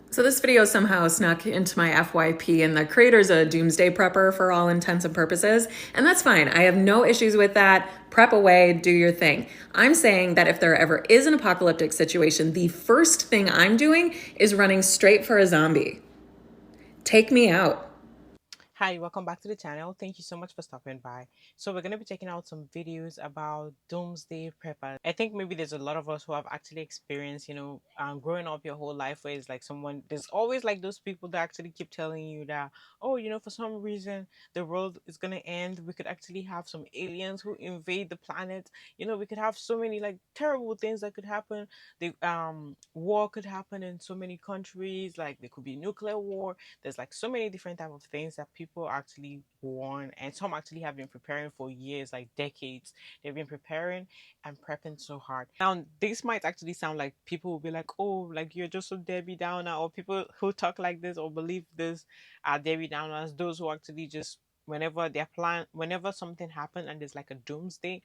So this video somehow snuck into my FYP, and the creator's a doomsday prepper for all intents and purposes, and that's fine. I have no issues with that. Prep away, do your thing. I'm saying that if there ever is an apocalyptic situation, the first thing I'm doing is running straight for a zombie. Take me out. Hi, welcome back to the channel. Thank you so much for stopping by. So we're going to be checking out some videos about doomsday preppers. I think maybe there's a lot of us who have actually experienced, growing up your whole life where it's like there's always like those people that actually keep telling you that, oh, for some reason the world is going to end. We could actually have some aliens who invade the planet. We could have so many like terrible things that could happen. The war could happen in so many countries. Like there could be nuclear war. There's like so many different type of things that people actually warn, and some actually have been preparing for years, like decades. They've been preparing and prepping so hard. Now this might actually sound like people will be like, oh, like you're just a Debbie Downer, or people who talk like this or believe this are Debbie Downers. Those who actually just whenever something happens and there's like a doomsday,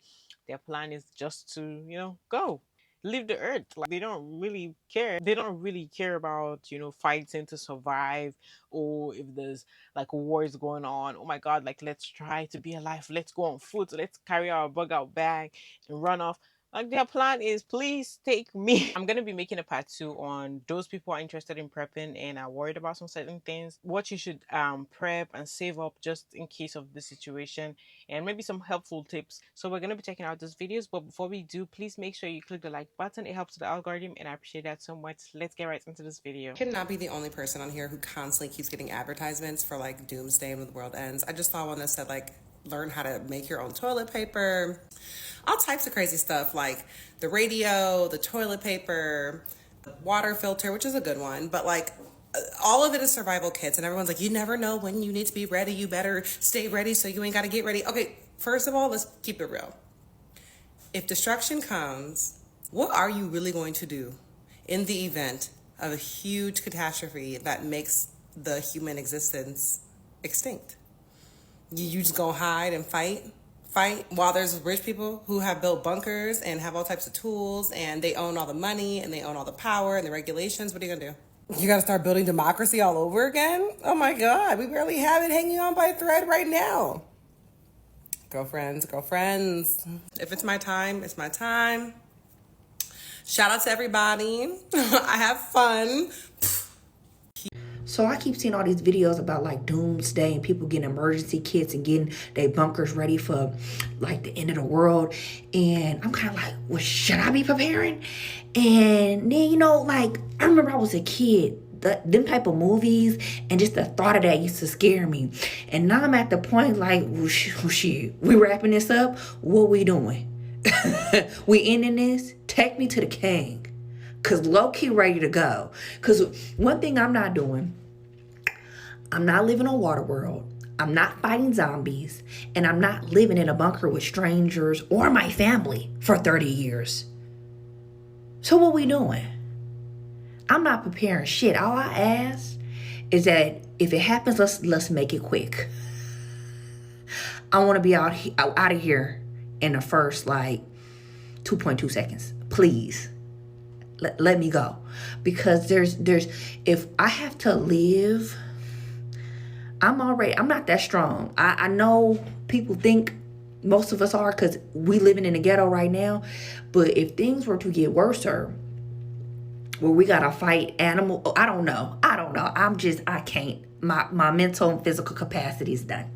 their plan is just to go leave the earth. Like they don't really care. They don't really care about fighting to survive, or if there's like wars going on. Oh my god, like let's try to be alive, let's go on foot, let's carry our bug out bag and run off. Like their plan is, please take me. I'm gonna be making a part 2 on those people who are interested in prepping and are worried about some certain things, what you should prep and save up just in case of the situation, and maybe some helpful tips. So we're going to be checking out these videos, but before we do, please make sure you click the like button. It helps the algorithm and I appreciate that so much. Let's get right into this video. Cannot be the only person on here who constantly keeps getting advertisements for like doomsday when the world ends. I just saw one that said like learn how to make your own toilet paper, all types of crazy stuff, like the radio, the toilet paper, the water filter, which is a good one, but like all of it is survival kits, and everyone's like, you never know when you need to be ready, you better stay ready so you ain't got to get ready. Okay, first of all, let's keep it real. If destruction comes, what are you really going to do in the event of a huge catastrophe that makes the human existence extinct? You just gonna hide and fight while there's rich people who have built bunkers and have all types of tools and they own all the money and they own all the power and the regulations. What are you gonna do? You gotta start building democracy all over again? Oh my god, we barely have it hanging on by a thread right now. Girlfriends, if it's my time, it's my time. Shout out to everybody. I have fun. So I keep seeing all these videos about like doomsday and people getting emergency kits and getting their bunkers ready for like the end of the world. And I'm kind of like, well, should I be preparing? And then, like I remember I was a kid, them type of movies and just the thought of that used to scare me. And now I'm at the point like, well, shit, we wrapping this up. What we doing? We ending this? Take me to the king. Cause low-key ready to go. Cause one thing I'm not doing, I'm not living on Waterworld. I'm not fighting zombies. And I'm not living in a bunker with strangers or my family for 30 years. So what we doing? I'm not preparing shit. All I ask is that if it happens, let's make it quick. I want to be out of here in the first like 2.2 seconds. Please. Let me go. Because there's if I have to live, I'm not that strong. I know people think most of us are because we living in the ghetto right now. But if things were to get worse, where we gotta fight animal, I don't know. I can't. My mental and physical capacity is done.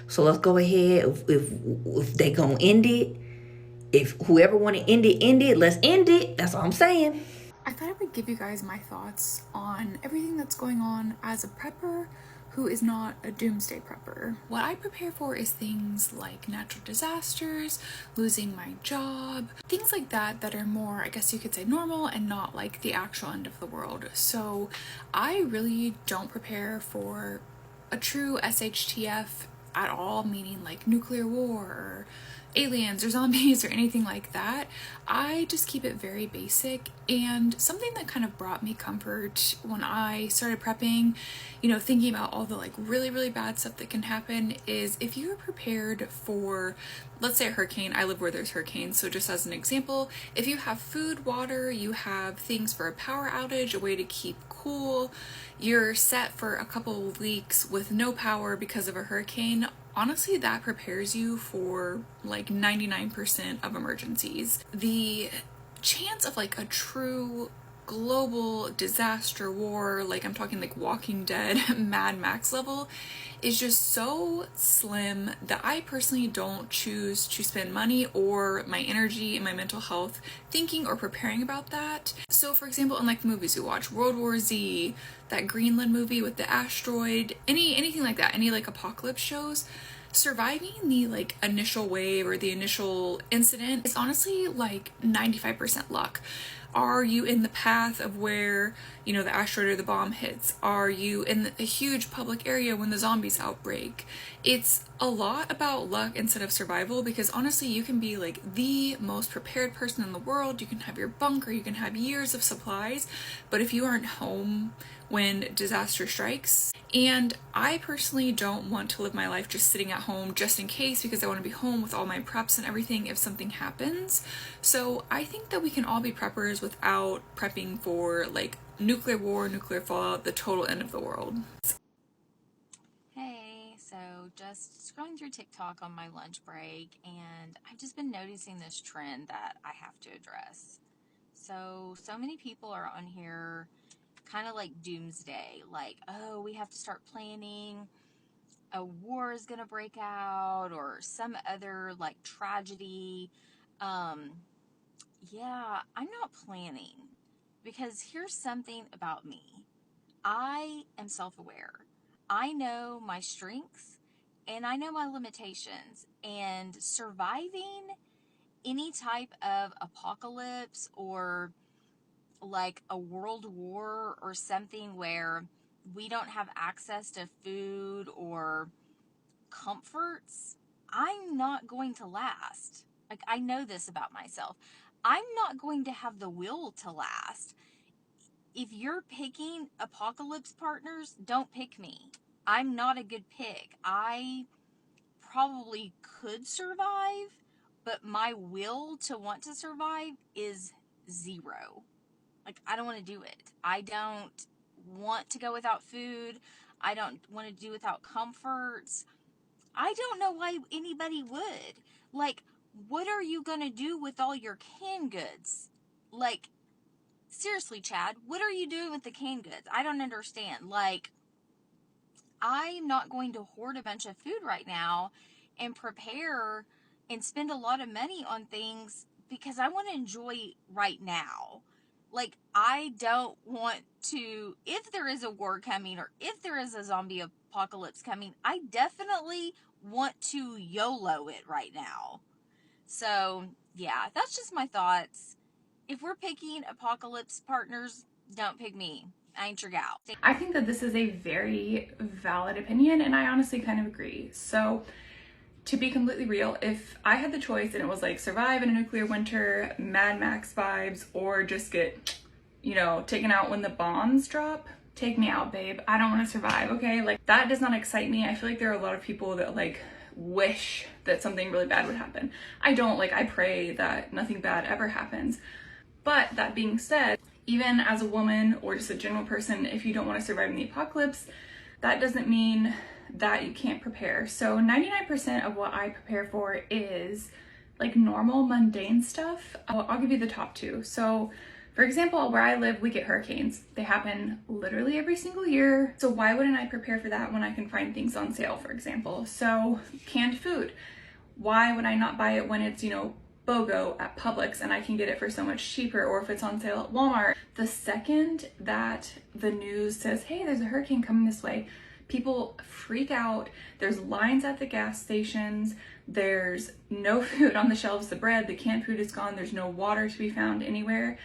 So let's go ahead. If they gonna end it, if whoever want to end it, let's end it. That's all I'm saying. I thought I would give you guys my thoughts on everything that's going on as a prepper who is not a doomsday prepper. What I prepare for is things like natural disasters, losing my job, things like that that are more, I guess you could say, normal and not like the actual end of the world. So I really don't prepare for a true SHTF at all, meaning like nuclear war or aliens or zombies or anything like that. I just keep it very basic. And something that kind of brought me comfort when I started prepping, thinking about all the like really bad stuff that can happen, is if you're prepared for let's say a hurricane. I live where there's hurricanes, so just as an example, if you have food, water, you have things for a power outage, a way to keep cool, you're set for a couple of weeks with no power because of a hurricane, honestly, that prepares you for like 99% of emergencies. The chance of like a true global disaster war, like I'm talking like Walking Dead, Mad Max level, is just so slim that I personally don't choose to spend money or my energy and my mental health thinking or preparing about that. So for example, in like the movies we watch, World War Z, that Greenland movie with the asteroid, anything like that, any like apocalypse shows, surviving the like initial wave or the initial incident is honestly like 95% luck. Are you in the path of where, you know, the asteroid or the bomb hits? Are you in a huge public area when the zombies outbreak? It's a lot about luck instead of survival, because honestly, you can be like the most prepared person in the world. You can have your bunker, you can have years of supplies, but if you aren't home when disaster strikes, and I personally don't want to live my life just sitting at home just in case, because I want to be home with all my preps and everything if something happens. So I think that we can all be preppers without prepping for like nuclear war, nuclear fallout, the total end of the world. Hey, so just scrolling through TikTok on my lunch break, and I've just been noticing this trend that I have to address. So many people are on here kind of like doomsday, like, oh, we have to start planning, a war is gonna break out, or some other like tragedy. Yeah, I'm not planning, because here's something about me. I am self-aware. I know my strengths and I know my limitations, and surviving any type of apocalypse or like a world war or something where we don't have access to food or comforts, I'm not going to last. Like, I know this about myself. I'm not going to have the will to last. If you're picking apocalypse partners, don't pick me. I'm not a good pick. I probably could survive, but my will to want to survive is zero. Like, I don't want to do it. I don't want to go without food. I don't want to do without comforts. I don't know why anybody would. Like, what are you going to do with all your canned goods? Like, seriously, Chad, what are you doing with the canned goods? I don't understand. Like, I'm not going to hoard a bunch of food right now and prepare and spend a lot of money on things because I want to enjoy right now. Like, I don't want to, if there is a war coming or if there is a zombie apocalypse coming, I definitely want to YOLO it right now. So, yeah, that's just my thoughts. If we're picking apocalypse partners, don't pick me. I ain't your gal. I think that this is a very valid opinion, and I honestly kind of agree. So to be completely real, if I had the choice and it was like survive in a nuclear winter, Mad Max vibes, or just get, you know, taken out when the bombs drop, take me out, babe. I don't want to survive, okay? Like, that does not excite me. I feel like there are a lot of people that like wish that something really bad would happen. I don't. Like, I pray that nothing bad ever happens. But that being said, even as a woman or just a general person, if you don't want to survive in the apocalypse, that doesn't mean that you can't prepare. So 99% of what I prepare for is like normal mundane stuff. I'll give you the top two. So for example, where I live, we get hurricanes. They happen literally every single year. So why wouldn't I prepare for that when I can find things on sale, for example? So canned food. Why would I not buy it when it's, you know, BOGO at Publix and I can get it for so much cheaper, or if it's on sale at Walmart? The second that the news says, hey, there's a hurricane coming this way, people freak out. There's lines at the gas stations. There's no food on the shelves. The bread, the canned food is gone. There's no water to be found anywhere.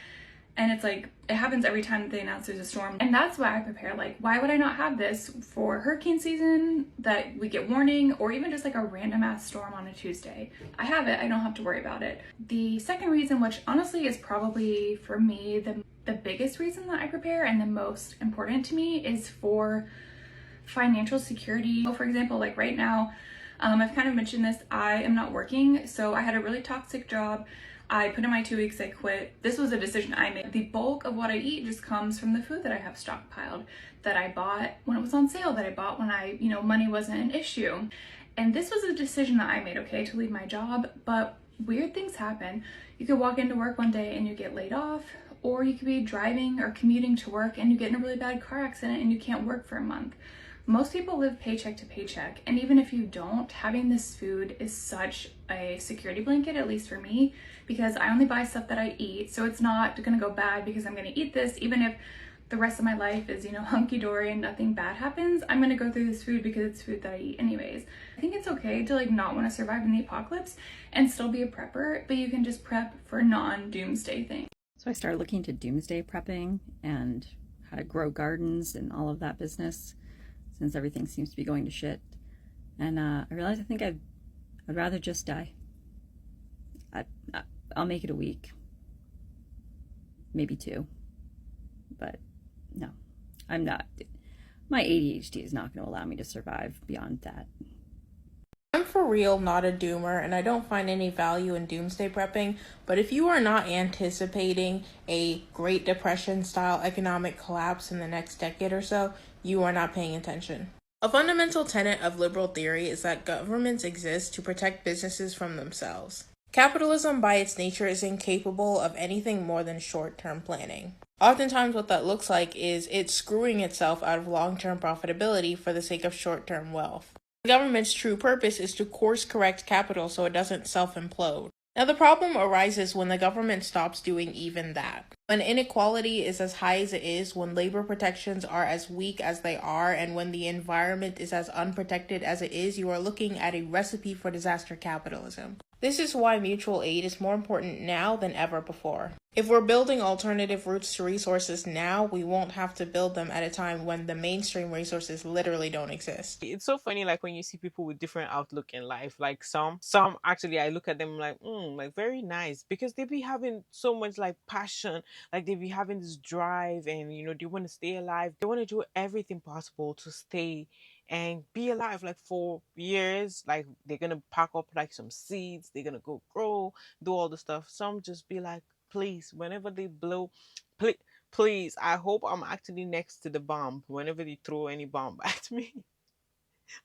And it's like, it happens every time that they announce there's a storm. And that's why I prepare. Like, why would I not have this for hurricane season, that we get warning, or even just like a random ass storm on a Tuesday? I have it. I don't have to worry about it. The second reason, which honestly is probably for me the biggest reason that I prepare and the most important to me, is for financial security. So for example, like right now, I've kind of mentioned this. I am not working, so I had a really toxic job. I put in my 2 weeks, I quit. This was a decision I made. The bulk of what I eat just comes from the food that I have stockpiled, that I bought when it was on sale, that I bought when money wasn't an issue. And this was a decision that I made, okay, to leave my job, but weird things happen. You could walk into work one day and you get laid off, or you could be driving or commuting to work and you get in a really bad car accident and you can't work for a month. Most people live paycheck to paycheck, and even if you don't, having this food is such a security blanket, at least for me, because I only buy stuff that I eat, so it's not gonna go bad because I'm gonna eat this. Even if the rest of my life is, hunky-dory and nothing bad happens, I'm gonna go through this food because it's food that I eat anyways. I think it's okay to not want to survive in the apocalypse and still be a prepper, but you can just prep for non-doomsday things. So I started looking into doomsday prepping and how to grow gardens and all of that business, since everything seems to be going to shit. And I realized I think I'd rather just die. I'll make it a week, maybe 2, but no, I'm not. My ADHD is not going to allow me to survive beyond that. I'm for real not a doomer, and I don't find any value in doomsday prepping, but if you are not anticipating a Great Depression style economic collapse in the next decade or so, you are not paying attention. A fundamental tenet of liberal theory is that governments exist to protect businesses from themselves. Capitalism by its nature is incapable of anything more than short-term planning. Oftentimes what that looks like is it screwing itself out of long-term profitability for the sake of short-term wealth. The government's true purpose is to course correct capital so it doesn't self-implode. Now the problem arises when the government stops doing even that. When inequality is as high as it is, when labor protections are as weak as they are, and when the environment is as unprotected as it is, you are looking at a recipe for disaster capitalism. This is why mutual aid is more important now than ever before. If we're building alternative routes to resources now, we won't have to build them at a time when the mainstream resources literally don't exist. It's so funny, when you see people with different outlook in life. Some actually, I look at them like very nice, because they be having so much passion, they be having this drive, and they want to stay alive. They want to do everything possible to stay and be alive for years. They're gonna pack up some seeds, they're gonna go grow, do all the stuff. Some just be like, please, whenever they blow, please, please, I hope I'm actually next to the bomb whenever they throw any bomb at me.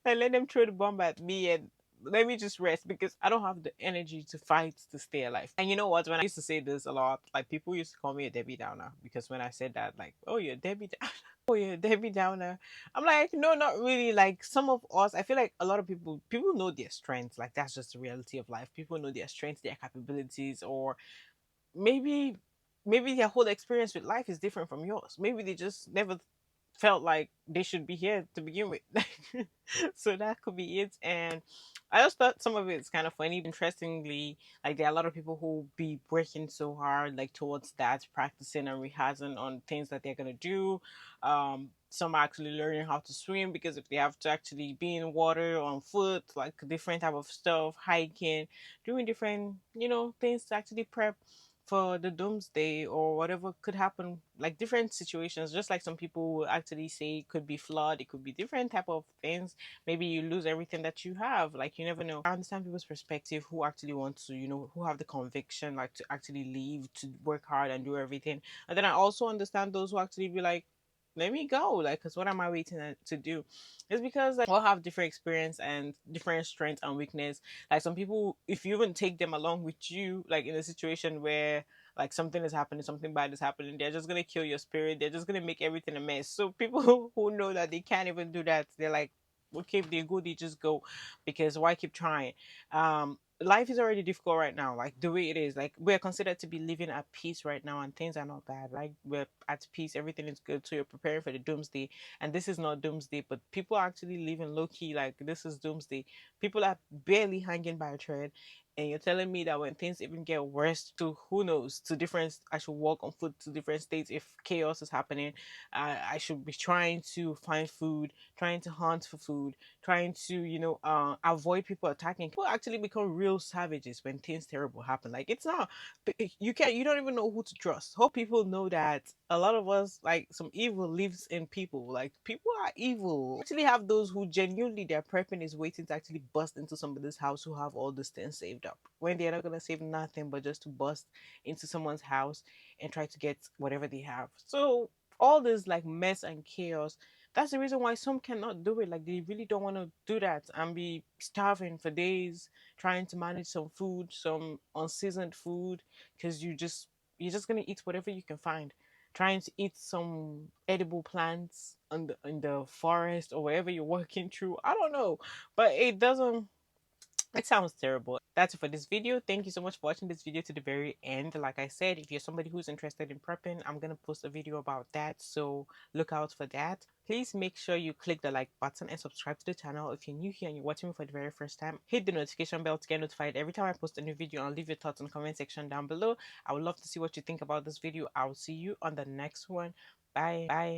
And let them throw the bomb at me and let me just rest, because I don't have the energy to fight to stay alive. And you know what? When I used to say this a lot, people used to call me a Debbie Downer, because when I said that, oh, you're a Debbie Downer. Oh, you're a Debbie Downer. I'm like, no, not really. Some of us, I feel like a lot of people know their strengths. That's just the reality of life. People know their strengths, their capabilities, or maybe their whole experience with life is different from yours. Maybe they just never felt like they should be here to begin with. So that could be it. And I just thought some of it's kind of funny. Interestingly, there are a lot of people who be working so hard towards that, practicing and rehearsing on things that they're gonna do. Some are actually learning how to swim, because if they have to actually be in water on foot, different type of stuff, hiking, doing different things to actually prep for the doomsday or whatever could happen, different situations. Just some people will actually say it could be flood, it could be different type of things. Maybe you lose everything that you have. You never know. I understand people's perspective who actually want to, who have the conviction to actually leave, to work hard and do everything. And then I also understand those who actually be like, let me go, because what am I waiting to do? It's because we all have different experience and different strengths and weakness. Some people, if you even take them along with you, in a situation where something is happening, something bad is happening, they're just gonna kill your spirit, they're just gonna make everything a mess. So people who know that they can't even do that, they're like, okay, if they go, they just go, because why keep trying? Life is already difficult right now, the way it is. We're considered to be living at peace right now, and things are not bad. We're at peace, everything is good, so you're preparing for the doomsday. And this is not doomsday, but people are actually living low-key, this is doomsday. People are barely hanging by a thread, And you're telling me that when things even get worse, to who knows, to different, I should walk on foot to different states if chaos is happening. I should be trying to find food, trying to hunt for food, trying to, avoid people attacking. People actually become real savages when things terrible happen. Like, it's not, you don't even know who to trust. Hope people know that a lot of us, like, some evil lives in people. Like, people are evil. Actually have those who genuinely, their prepping is waiting to actually bust into somebody's house who have all these things saved up, when they're not gonna save nothing but just to bust into someone's house and try to get whatever they have. So all this like mess and chaos, that's the reason why some cannot do it. Like, they really don't want to do that and be starving for days trying to manage some food, some unseasoned food, because you're just gonna eat whatever you can find, trying to eat some edible plants in the forest or wherever you're working through. I don't know, but it sounds terrible. That's it for this video. Thank you so much for watching this video to the very end. Like I said, if you're somebody who's interested in prepping, I'm going to post a video about that. So look out for that. Please make sure you click the like button and subscribe to the channel. If you're new here and you're watching me for the very first time, hit the notification bell to get notified every time I post a new video, and leave your thoughts in the comment section down below. I would love to see what you think about this video. I will see you on the next one. Bye. Bye.